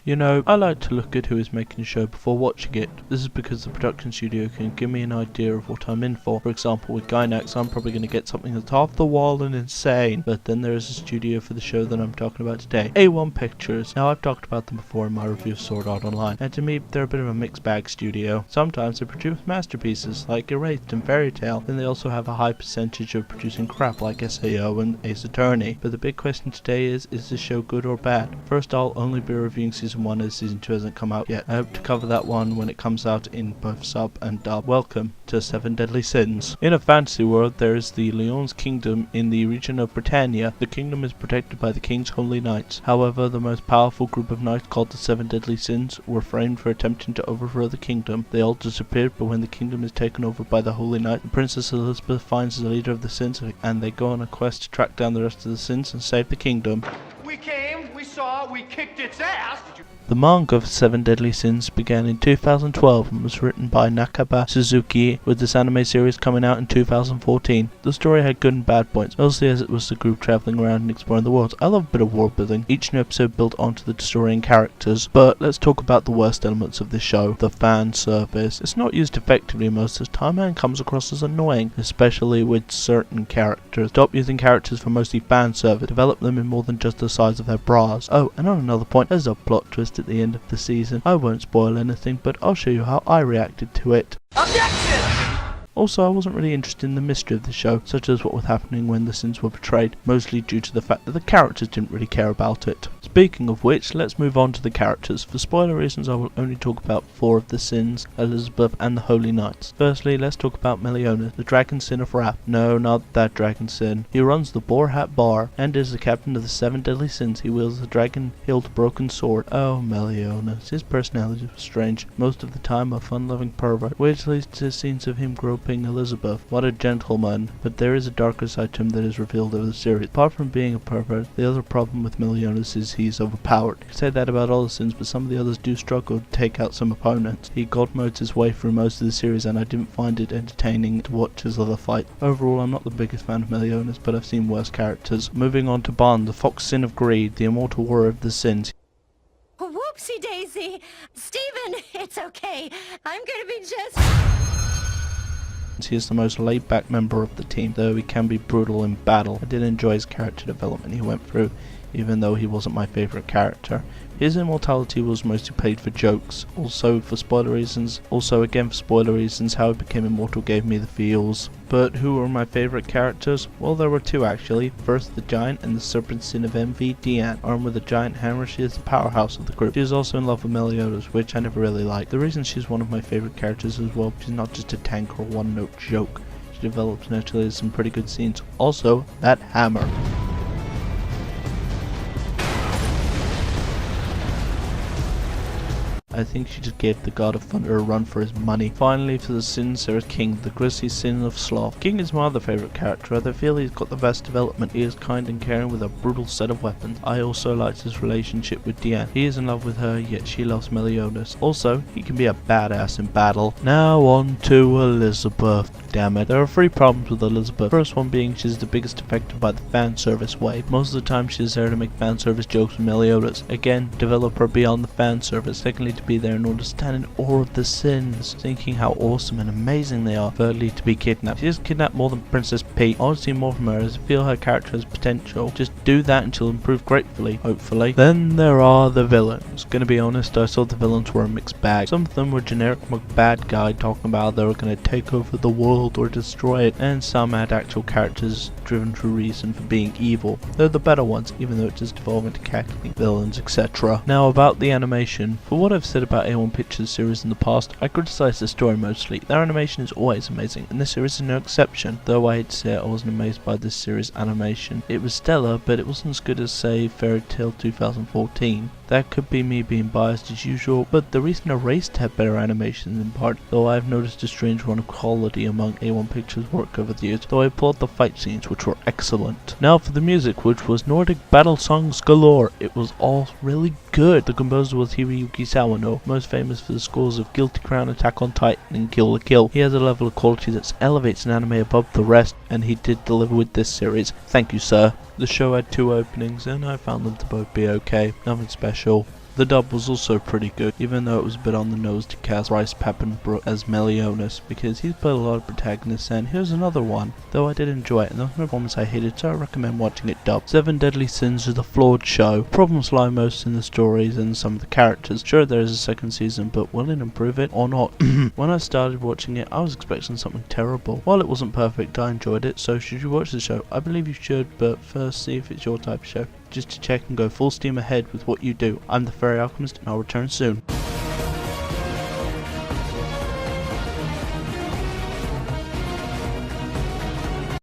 You know, I like to look at who is making a show before watching it. This is because the production studio can give me an idea of what I'm in for. For example, with Gainax, I'm probably going to get something that's off the wall and insane. But then there is a studio for the show that I'm talking about today, A1 Pictures. Now, I've talked about them before in my review of Sword Art Online, and to me, they're a bit of a mixed bag studio. Sometimes they produce masterpieces like Erased and Fairy Tail, then they also have a high percentage of producing crap like SAO and Ace Attorney. But the big question today is this show good or bad? First, I'll only be reviewing Season 1 as Season 2 hasn't come out yet. I hope to cover that one when it comes out in both sub and dub. Welcome to Seven Deadly Sins. In a fantasy world, there is the Leon's Kingdom in the region of Britannia. The kingdom is protected by the King's Holy Knights. However, the most powerful group of knights, called the Seven Deadly Sins, were framed for attempting to overthrow the kingdom. They all disappeared, but when the kingdom is taken over by the Holy Knight, Princess Elizabeth finds the leader of the Sins, and they go on a quest to track down the rest of the Sins and save the kingdom. We came, we saw, we kicked its ass. The manga of Seven Deadly Sins began in 2012 and was written by Nakaba Suzuki, with this anime series coming out in 2014. The story had good and bad points, mostly as it was the group travelling around and exploring the world. I love a bit of world building. Each new episode built onto the story and characters, but let's talk about the worst elements of this show, the fan service. It's not used effectively most of the time and comes across as annoying, especially with certain characters. Stop using characters for mostly fan service. Develop them in more than just the size of their bras. Oh, and on another point, there's a plot twist at the end of the season. I won't spoil anything, but I'll show you how I reacted to it. Objection! Also, I wasn't really interested in the mystery of the show, such as what was happening when the Sins were betrayed, mostly due to the fact that the characters didn't really care about it. Speaking of which, let's move on to the characters. For spoiler reasons, I will only talk about 4 of the Sins, Elizabeth and the Holy Knights. Firstly, let's talk about Meliodas, the Dragon Sin of Wrath. No, not that Dragon Sin. He runs the Boar Hat Bar, and is the captain of the 7 Deadly Sins. He wields the dragon-hilt broken sword. Oh, Meliodas. His personality was strange. Most of the time a fun-loving pervert, which leads to scenes of him groping Elizabeth. What a gentleman. But there is a darker side to him that is revealed over the series. Apart from being a pervert, the other problem with Meliodas is he's overpowered. You could say that about all the Sins, but some of the others do struggle to take out some opponents. He god modes his way through most of the series, and I didn't find it entertaining to watch his other fight. Overall, I'm not the biggest fan of Meliodas, but I've seen worse characters. Moving on to Bond, the Fox Sin of Greed, the immortal warrior of the Sins. Whoopsie daisy! Steven, it's okay. I'm gonna be just... He is the most laid-back member of the team, though he can be brutal in battle. I did enjoy his character development he went through, even though he wasn't my favourite character. His immortality was mostly played for jokes, also for spoiler reasons, how he became immortal gave me the feels. But who were my favourite characters? Well, there were 2 actually. First, the Giant and the Serpent Sin of Envy, Diane. Armed with a giant hammer, she is the powerhouse of the group. She is also in love with Meliodas, which I never really liked. The reason she's one of my favourite characters as well, she's not just a tank or one-note joke. She develops naturally some pretty good scenes. Also, that hammer. I think she just gave the God of Thunder a run for his money. Finally, for the Sins, there is King, the grisly Sin of Sloth. King is my other favourite character. I feel he's got the best development. He is kind and caring with a brutal set of weapons. I also liked his relationship with Diane. He is in love with her, yet she loves Meliodas. Also, he can be a badass in battle. Now on to Elizabeth. Damn it. There are 3 problems with Elizabeth. First one being she's the biggest affected by the fan service wave. Most of the time she's there to make fan service jokes with Meliodas. Again, develop her beyond the fan service. Secondly, to be there in order to stand in awe of the Sins, thinking how awesome and amazing they are. Thirdly, to be kidnapped. She is kidnapped more than Princess Peach. I want to see more from her as I feel her character has potential. Just do that and she'll improve gratefully, hopefully. Then there are the villains. Gonna be honest, I thought the villains were a mixed bag. Some of them were generic bad guy talking about they were gonna take over the world or destroy it, and some had actual characters driven to reason for being evil. They're the better ones, even though it does devolve into cackling villains, etc. Now about the animation. For what I've said about A1 Pictures series in the past, I criticise the story mostly. Their animation is always amazing, and this series is no exception. Though I hate to say it, I wasn't amazed by this series' animation. It was stellar, but it wasn't as good as, say, Fairy Tail 2014. That could be me being biased as usual, but the recent Erased had better animations in part, though I've noticed a strange run of quality among A1 Pictures work over the years, though I applaud the fight scenes, which were excellent. Now for the music, which was Nordic battle songs galore. It was all really good. The composer was Hiroyuki Sawano, most famous for the scores of Guilty Crown, Attack on Titan, and Kill la Kill. He has a level of quality that elevates an anime above the rest, and he did deliver with this series. Thank you, sir. The show had 2 openings, and I found them to both be okay. Nothing special. The dub was also pretty good, even though it was a bit on the nose to cast Bryce Papenbrook as Meliodas, because he's played a lot of protagonists, and here's another one. Though I did enjoy it, and there was no performance I hated, so I recommend watching it dubbed. Seven Deadly Sins is a flawed show. Problems lie most in the stories and some of the characters. Sure, there is a second season, but will it improve it or not? When I started watching it, I was expecting something terrible. While it wasn't perfect, I enjoyed it, so should you watch the show? I believe you should, but first see if it's your type of show, just to check and go full steam ahead with what you do. I'm the Fairy Alchemist, and I'll return soon.